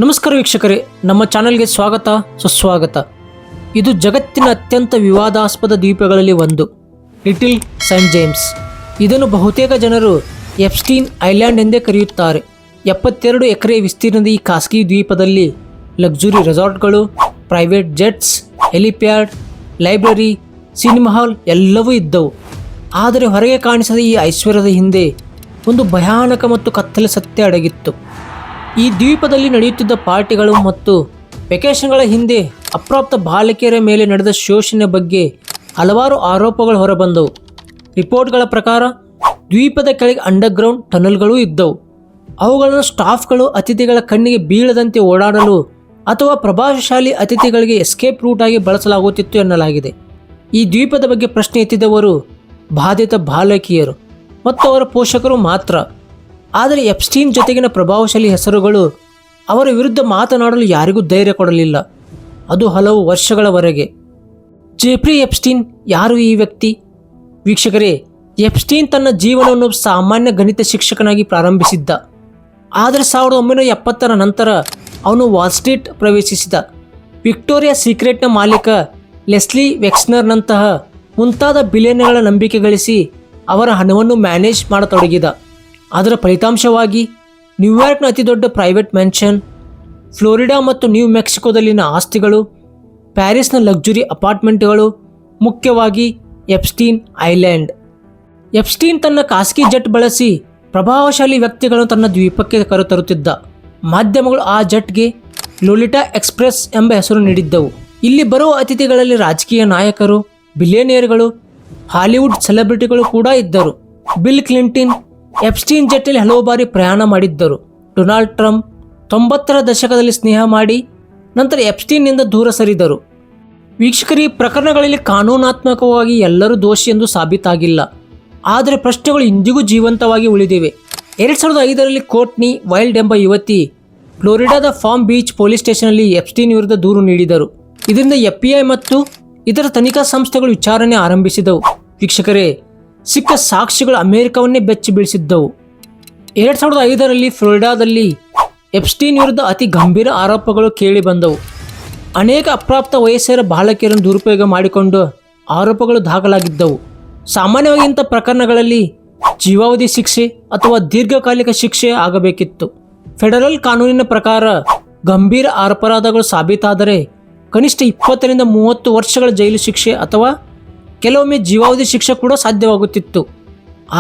ನಮಸ್ಕಾರ ವೀಕ್ಷಕರೇ, ನಮ್ಮ ಚಾನೆಲ್ಗೆ ಸ್ವಾಗತ ಸುಸ್ವಾಗತ. ಇದು ಜಗತ್ತಿನ ಅತ್ಯಂತ ವಿವಾದಾಸ್ಪದ ದ್ವೀಪಗಳಲ್ಲಿ ಒಂದು, ಲಿಟಲ್ ಸೈಂಟ್ ಜೇಮ್ಸ್. ಇದನ್ನು ಬಹುತೇಕ ಜನರು ಎಪ್ಸ್ಟೀನ್ ಐಲ್ಯಾಂಡ್ ಎಂದೇ ಕರೆಯುತ್ತಾರೆ. 72 ಎಕರೆ ವಿಸ್ತೀರ್ಣದ ಈ ಖಾಸಗಿ ದ್ವೀಪದಲ್ಲಿ ಲಕ್ಸುರಿ ರೆಸಾರ್ಟ್ಗಳು, private jets, helipad, library, cinema hall ಎಲ್ಲವೂ ಇದ್ದವು. ಆದರೆ ಹೊರಗೆ ಕಾಣಿಸದ ಈ ಐಶ್ವರ್ಯದ ಹಿಂದೆ ಒಂದು ಭಯಾನಕ ಮತ್ತು ಕತ್ತಲೆ ಸತ್ಯ ಅಡಗಿತ್ತು. ಈ ದ್ವೀಪದಲ್ಲಿ ನಡೆಯುತ್ತಿದ್ದ ಪಾರ್ಟಿಗಳು ಮತ್ತು ವೆಕೇಷನ್ಗಳ ಹಿಂದೆ ಅಪ್ರಾಪ್ತ ಬಾಲಕಿಯರ ಮೇಲೆ ನಡೆದ ಶೋಷಣೆ ಬಗ್ಗೆ ಹಲವಾರು ಆರೋಪಗಳು ಹೊರಬಂದವು. ರಿಪೋರ್ಟ್ಗಳ ಪ್ರಕಾರ ದ್ವೀಪದ ಕೆಳಗೆ ಅಂಡರ್ಗ್ರೌಂಡ್ ಟನಲ್ಗಳೂ ಇದ್ದವು. ಅವುಗಳನ್ನು ಸ್ಟಾಫ್ಗಳು ಅತಿಥಿಗಳ ಕಣ್ಣಿಗೆ ಬೀಳದಂತೆ ಓಡಾಡಲು ಅಥವಾ ಪ್ರಭಾವಶಾಲಿ ಅತಿಥಿಗಳಿಗೆ ಎಸ್ಕೇಪ್ ರೂಟ್ ಆಗಿ ಬಳಸಲಾಗುತ್ತಿತ್ತು ಎನ್ನಲಾಗಿದೆ. ಈ ದ್ವೀಪದ ಬಗ್ಗೆ ಪ್ರಶ್ನೆ ಎತ್ತಿದವರು ಬಾಧಿತ ಬಾಲಕಿಯರು ಮತ್ತು ಅವರ ಪೋಷಕರು ಮಾತ್ರ. ಆದರೆ ಎಪ್ಸ್ಟೀನ್ ಜೊತೆಗಿನ ಪ್ರಭಾವಶಾಲಿ ಹೆಸರುಗಳು ಅವರ ವಿರುದ್ಧ ಮಾತನಾಡಲು ಯಾರಿಗೂ ಧೈರ್ಯ ಕೊಡಲಿಲ್ಲ, ಅದು ಹಲವು ವರ್ಷಗಳವರೆಗೆ. ಜೆಫ್ರಿ ಎಪ್ಸ್ಟೀನ್ ಯಾರು ಈ ವ್ಯಕ್ತಿ? ವೀಕ್ಷಕರೇ, ಎಪ್ಸ್ಟೀನ್ ತನ್ನ ಜೀವನವನ್ನು ಸಾಮಾನ್ಯ ಗಣಿತ ಶಿಕ್ಷಕನಾಗಿ ಪ್ರಾರಂಭಿಸಿದ್ದ. ಆದರೆ 1970ರ ನಂತರ ಅವನು ವಾಲ್ ಸ್ಟ್ರೀಟ್ ಪ್ರವೇಶಿಸಿದ. ವಿಕ್ಟೋರಿಯಾ ಸೀಕ್ರೆಟ್ನ ಮಾಲೀಕ ಲೆಸ್ಲಿ ವೆಕ್ಸ್ನರ್ನಂತಹ ಮುಂತಾದ ಬಿಲಿಯನ್ಗಳ ನಂಬಿಕೆ ಗಳಿಸಿ ಅವರ ಹಣವನ್ನು ಮ್ಯಾನೇಜ್ ಮಾಡತೊಡಗಿದ. ಅದರ ಫಲಿತಾಂಶವಾಗಿ ನ್ಯೂಯಾರ್ಕ್ನ ಅತಿದೊಡ್ಡ ಪ್ರೈವೇಟ್ ಮ್ಯಾನ್ಷನ್, ಫ್ಲೋರಿಡಾ ಮತ್ತು ನ್ಯೂ ಮೆಕ್ಸಿಕೋದಲ್ಲಿನ ಆಸ್ತಿಗಳು, ಪ್ಯಾರಿಸ್ನ ಲಕ್ಸುರಿ ಅಪಾರ್ಟ್ಮೆಂಟ್ಗಳು, ಮುಖ್ಯವಾಗಿ ಎಪ್ಸ್ಟೀನ್ ಐಲ್ಯಾಂಡ್. ಎಪ್ಸ್ಟೀನ್ ತನ್ನ ಖಾಸಗಿ ಜೆಟ್ ಬಳಸಿ ಪ್ರಭಾವಶಾಲಿ ವ್ಯಕ್ತಿಗಳನ್ನು ತನ್ನ ದ್ವೀಪಕ್ಕೆ ಕರೆತರುತ್ತಿದ್ದ. ಮಾಧ್ಯಮಗಳು ಆ ಜೆಟ್ಗೆ ಲೋಲಿಟಾ ಎಕ್ಸ್ಪ್ರೆಸ್ ಎಂಬ ಹೆಸರು ನೀಡಿದ್ದವು. ಇಲ್ಲಿ ಬರುವ ಅತಿಥಿಗಳಲ್ಲಿ ರಾಜಕೀಯ ನಾಯಕರು, ಬಿಲಿಯನಿಯರ್ಗಳು, ಹಾಲಿವುಡ್ ಸೆಲೆಬ್ರಿಟಿಗಳು ಕೂಡ ಇದ್ದರು. ಬಿಲ್ ಕ್ಲಿಂಟನ್ ಎಪ್ಸ್ಟೀನ್ ಜೆಟ್ನಲ್ಲಿ ಹಲವು ಬಾರಿ ಪ್ರಯಾಣ ಮಾಡಿದ್ದರು. ಡೊನಾಲ್ಡ್ ಟ್ರಂಪ್ 90ರ ದಶಕದಲ್ಲಿ ಸ್ನೇಹ ಮಾಡಿ ನಂತರ ಎಪ್ಸ್ಟೀನ್ನಿಂದ ದೂರ ಸರಿದರು. ವೀಕ್ಷಕರು, ಈ ಪ್ರಕರಣಗಳಲ್ಲಿ ಕಾನೂನಾತ್ಮಕವಾಗಿ ಎಲ್ಲರೂ ದೋಷಿ ಎಂದು ಸಾಬೀತಾಗಿಲ್ಲ, ಆದರೆ ಪ್ರಶ್ನೆಗಳು ಇಂದಿಗೂ ಜೀವಂತವಾಗಿ ಉಳಿದಿವೆ. 2005ರಲ್ಲಿ ಕೋರ್ಟ್ನಿ ವೈಲ್ಡ್ ಎಂಬ ಯುವತಿ ಫ್ಲೋರಿಡಾದ ಫಾರ್ಮ್ ಬೀಚ್ ಪೊಲೀಸ್ ಸ್ಟೇಷನ್ನಲ್ಲಿ ಎಪ್ಸ್ಟೀನ್ ವಿರುದ್ಧ ದೂರು ನೀಡಿದರು. ಇದರಿಂದ FBI ಮತ್ತು ಇತರ ತನಿಖಾ ಸಂಸ್ಥೆಗಳು ವಿಚಾರಣೆ ಆರಂಭಿಸಿದವು. ವೀಕ್ಷಕರೇ, ಸಿಕ್ಕ ಸಾಕ್ಷಿಗಳು ಅಮೆರಿಕವನ್ನೇ ಬೆಚ್ಚಿ ಬೀಳಿಸಿದ್ದವು. 2005ರಲ್ಲಿ ಫ್ಲೋರಿಡಾದಲ್ಲಿ ಎಪ್ಸ್ಟೀನ್ ವಿರುದ್ಧ ಅತಿ ಗಂಭೀರ ಆರೋಪಗಳು ಕೇಳಿ ಬಂದವು. ಅನೇಕ ಅಪ್ರಾಪ್ತ ವಯಸ್ಸರ ಬಾಲಕಿಯರನ್ನು ದುರುಪಯೋಗ ಮಾಡಿಕೊಂಡು ಆರೋಪಗಳು ದಾಖಲಾಗಿದ್ದವು. ಸಾಮಾನ್ಯವಾಗಿ ಇಂಥ ಪ್ರಕರಣಗಳಲ್ಲಿ ಜೀವಾವಧಿ ಶಿಕ್ಷೆ ಅಥವಾ ದೀರ್ಘಕಾಲಿಕ ಶಿಕ್ಷೆ ಆಗಬೇಕಿತ್ತು. ಫೆಡರಲ್ ಕಾನೂನಿನ ಪ್ರಕಾರ ಗಂಭೀರ ಅಪರಾಧಗಳು ಸಾಬೀತಾದರೆ ಕನಿಷ್ಠ 20ರಿಂದ 30 ವರ್ಷಗಳ ಜೈಲು ಶಿಕ್ಷೆ ಅಥವಾ ಕೆಲವೊಮ್ಮೆ ಜೀವಾವಧಿ ಶಿಕ್ಷೆ ಕೂಡ ಸಾಧ್ಯವಾಗುತ್ತಿತ್ತು.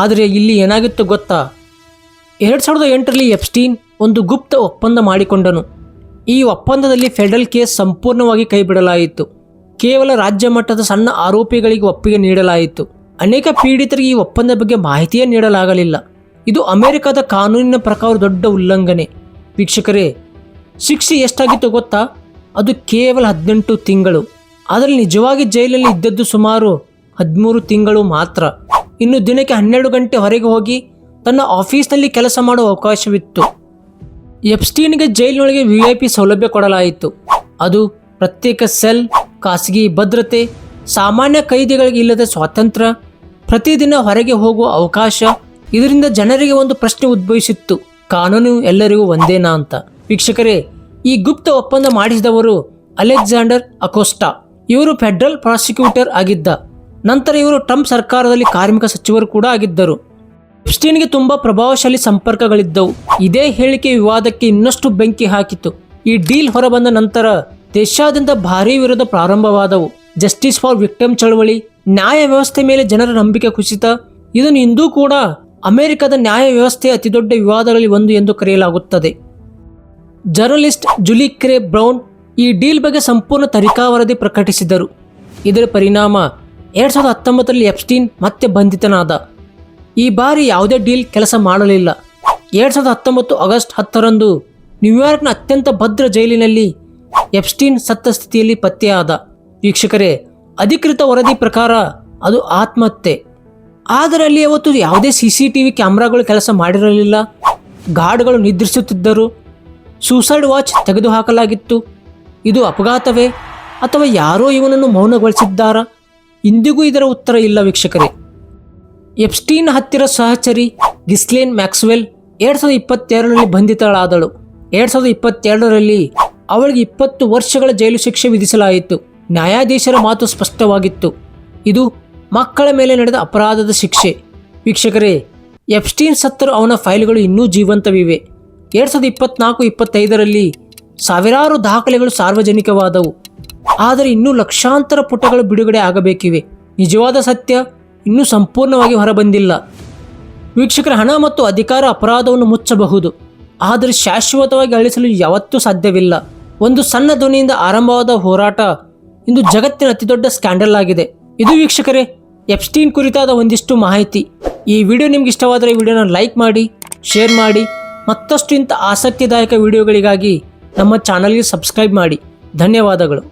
ಆದರೆ ಇಲ್ಲಿ ಏನಾಗಿತ್ತು ಗೊತ್ತಾ? 2008ರಲ್ಲಿ ಎಪ್ಸ್ಟೀನ್ ಒಂದು ಗುಪ್ತ ಒಪ್ಪಂದ ಮಾಡಿಕೊಂಡನು. ಈ ಒಪ್ಪಂದದಲ್ಲಿ ಫೆಡರಲ್ ಕೇಸ್ ಸಂಪೂರ್ಣವಾಗಿ ಕೈಬಿಡಲಾಯಿತು. ಕೇವಲ ರಾಜ್ಯ ಮಟ್ಟದ ಸಣ್ಣ ಆರೋಪಿಗಳಿಗೆ ಒಪ್ಪಿಗೆ ನೀಡಲಾಯಿತು. ಅನೇಕ ಪೀಡಿತರಿಗೆ ಈ ಒಪ್ಪಂದ ಬಗ್ಗೆ ಮಾಹಿತಿಯೇ ನೀಡಲಾಗಲಿಲ್ಲ. ಇದು ಅಮೆರಿಕದ ಕಾನೂನಿನ ಪ್ರಕಾರ ದೊಡ್ಡ ಉಲ್ಲಂಘನೆ. ವೀಕ್ಷಕರೇ, ಶಿಕ್ಷೆ ಎಷ್ಟಾಗಿತ್ತು ಗೊತ್ತಾ? ಅದು ಕೇವಲ 18 ತಿಂಗಳು. ಅದರಲ್ಲಿ ನಿಜವಾಗಿ ಜೈಲಲ್ಲಿ ಇದ್ದದ್ದು ಸುಮಾರು 13 ತಿಂಗಳು ಮಾತ್ರ. ಇನ್ನು ದಿನಕ್ಕೆ 12 ಗಂಟೆ ಹೊರಗೆ ಹೋಗಿ ತನ್ನ ಆಫೀಸ್ನಲ್ಲಿ ಕೆಲಸ ಮಾಡುವ ಅವಕಾಶವಿತ್ತು. ಎಪ್ಸ್ಟೀನ್ಗೆ ಜೈಲಿನೊಳಗೆ VIP ಸೌಲಭ್ಯ ಕೊಡಲಾಯಿತು. ಅದು ಪ್ರತ್ಯೇಕ ಸೆಲ್, ಖಾಸಗಿ ಭದ್ರತೆ, ಸಾಮಾನ್ಯ ಕೈದಿಗಳಿಗೆ ಇಲ್ಲದ ಸ್ವಾತಂತ್ರ್ಯ, ಪ್ರತಿದಿನ ಹೊರಗೆ ಹೋಗುವ ಅವಕಾಶ. ಇದರಿಂದ ಜನರಿಗೆ ಒಂದು ಪ್ರಶ್ನೆ ಉದ್ಭವಿಸಿತ್ತು, ಕಾನೂನು ಎಲ್ಲರಿಗೂ ಒಂದೇನಾ ಅಂತ. ವೀಕ್ಷಕರೇ, ಈ ಗುಪ್ತ ಒಪ್ಪಂದ ಮಾಡಿಸಿದವರು ಅಲೆಕ್ಸಾಂಡರ್ ಅಕೋಸ್ಟಾ. ಇವರು ಫೆಡರಲ್ ಪ್ರಾಸಿಕ್ಯೂಟರ್ ಆಗಿದ್ದ. ನಂತರ ಇವರು ಟ್ರಂಪ್ ಸರ್ಕಾರದಲ್ಲಿ ಕಾರ್ಮಿಕ ಸಚಿವರು ಕೂಡ ಆಗಿದ್ದರು. ಎಪ್ಸ್ಟೀನ್ಗೆ ತುಂಬಾ ಪ್ರಭಾವಶಾಲಿ ಸಂಪರ್ಕಗಳಿದ್ದವು. ಇದೇ ಹೇಳಿಕೆ ವಿವಾದಕ್ಕೆ ಇನ್ನಷ್ಟು ಬೆಂಕಿ ಹಾಕಿತು. ಈ ಡೀಲ್ ಹೊರಬಂದ ನಂತರ ದೇಶಾದ್ಯಂತ ಭಾರೀ ವಿರೋಧ ಪ್ರಾರಂಭವಾದವು. ಜಸ್ಟಿಸ್ ಫಾರ್ ವಿಕ್ಟಿಮ್ ಚಳವಳಿ, ನ್ಯಾಯ ವ್ಯವಸ್ಥೆ ಮೇಲೆ ಜನರ ನಂಬಿಕೆ ಕುಸಿತ. ಇದನ್ನು ಇಂದೂ ಕೂಡ ಅಮೆರಿಕದ ನ್ಯಾಯ ವ್ಯವಸ್ಥೆಯ ಅತಿದೊಡ್ಡ ವಿವಾದಗಳಲ್ಲಿ ಒಂದು ಎಂದು ಕರೆಯಲಾಗುತ್ತದೆ. ಜರ್ನಲಿಸ್ಟ್ ಜುಲಿ ಕ್ರೇ ಬ್ರೌನ್ ಈ ಡೀಲ್ ಬಗ್ಗೆ ಸಂಪೂರ್ಣ ತನಿಖಾ ವರದಿ ಪ್ರಕಟಿಸಿದರು. ಇದರ ಪರಿಣಾಮ 2019ರಲ್ಲಿ ಎಪ್ಸ್ಟೀನ್ ಮತ್ತೆ ಬಂಧಿತನಾದ. ಈ ಬಾರಿ ಯಾವುದೇ ಡೀಲ್ ಕೆಲಸ ಮಾಡಲಿಲ್ಲ. 2019 ಆಗಸ್ಟ್ 10ರಂದು ನ್ಯೂಯಾರ್ಕ್ನ ಅತ್ಯಂತ ಭದ್ರ ಜೈಲಿನಲ್ಲಿ ಎಪ್ಸ್ಟೀನ್ ಸತ್ತ ಸ್ಥಿತಿಯಲ್ಲಿ ಪತ್ತೆಯಾದ. ವೀಕ್ಷಕರೇ, ಅಧಿಕೃತ ವರದಿ ಪ್ರಕಾರ ಅದು ಆತ್ಮಹತ್ಯೆ. ಆದರೆ ಅಲ್ಲಿ ಅವತ್ತು ಯಾವುದೇ CCTV ಕ್ಯಾಮ್ರಾಗಳು ಕೆಲಸ ಮಾಡಿರಲಿಲ್ಲ. ಗಾರ್ಡ್ಗಳು ನಿದ್ರಿಸುತ್ತಿದ್ದರು. ಸೂಸೈಡ್ ವಾಚ್ ತೆಗೆದುಹಾಕಲಾಗಿತ್ತು. ಇದು ಅಪಘಾತವೇ ಅಥವಾ ಯಾರೋ ಇವನನ್ನು ಮೌನಗೊಳಿಸಿದ್ದಾರಾ? ಇಂದಿಗೂ ಇದರ ಉತ್ತರ ಇಲ್ಲ. ವೀಕ್ಷಕರೇ, ಎಪ್ಸ್ಟೀನ್ ಹತ್ತಿರ ಸಹಚರಿ ಗಿಸ್ಲೇನ್ ಮ್ಯಾಕ್ಸ್ವೆಲ್ 2022ರಲ್ಲಿ ಬಂಧಿತಳಾದಳು. 2022ರಲ್ಲಿ ಅವಳಿಗೆ 20 ವರ್ಷಗಳ ಜೈಲು ಶಿಕ್ಷೆ ವಿಧಿಸಲಾಯಿತು. ನ್ಯಾಯಾಧೀಶರ ಮಾತು ಸ್ಪಷ್ಟವಾಗಿತ್ತು, ಇದು ಮಕ್ಕಳ ಮೇಲೆ ನಡೆದ ಅಪರಾಧದ ಶಿಕ್ಷೆ. ವೀಕ್ಷಕರೇ, ಎಪ್ಸ್ಟೀನ್ ಸತ್ತರೂ ಅವನ ಫೈಲ್ಗಳು ಇನ್ನೂ ಜೀವಂತವಿವೆ. 2024-25ರಲ್ಲಿ ಸಾವಿರಾರು ದಾಖಲೆಗಳು ಸಾರ್ವಜನಿಕವಾದವು, ಆದರೆ ಇನ್ನೂ ಲಕ್ಷಾಂತರ ಪುಟಗಳು ಬಿಡುಗಡೆ ಆಗಬೇಕಿವೆ. ನಿಜವಾದ ಸತ್ಯ ಇನ್ನೂ ಸಂಪೂರ್ಣವಾಗಿ ಹೊರಬಂದಿಲ್ಲ. ವೀಕ್ಷಕರ, ಹಣ ಮತ್ತು ಅಧಿಕಾರ ಅಪರಾಧವನ್ನು ಮುಚ್ಚಬಹುದು, ಆದರೆ ಶಾಶ್ವತವಾಗಿ ಅಳಿಸಲು ಯಾವತ್ತೂ ಸಾಧ್ಯವಿಲ್ಲ. ಒಂದು ಸಣ್ಣ ಧ್ವನಿಯಿಂದ ಆರಂಭವಾದ ಹೋರಾಟ ಇಂದು ಜಗತ್ತಿನ ಅತಿದೊಡ್ಡ ಸ್ಕ್ಯಾಂಡಲ್ ಆಗಿದೆ. ಇದು ವೀಕ್ಷಕರೇ ಎಪ್ಸ್ಟೀನ್ ಕುರಿತಾದ ಒಂದಿಷ್ಟು ಮಾಹಿತಿ. ಈ ವಿಡಿಯೋ ನಿಮ್ಗೆ ಇಷ್ಟವಾದರೆ ಈ ವಿಡಿಯೋನ ಲೈಕ್ ಮಾಡಿ, ಶೇರ್ ಮಾಡಿ. ಮತ್ತಷ್ಟು ಇಂಥ ಆಸಕ್ತಿದಾಯಕ ವಿಡಿಯೋಗಳಿಗಾಗಿ ನಮ್ಮ ಚಾನಲ್ಗೆ ಸಬ್ಸ್ಕ್ರೈಬ್ ಮಾಡಿ. ಧನ್ಯವಾದಗಳು.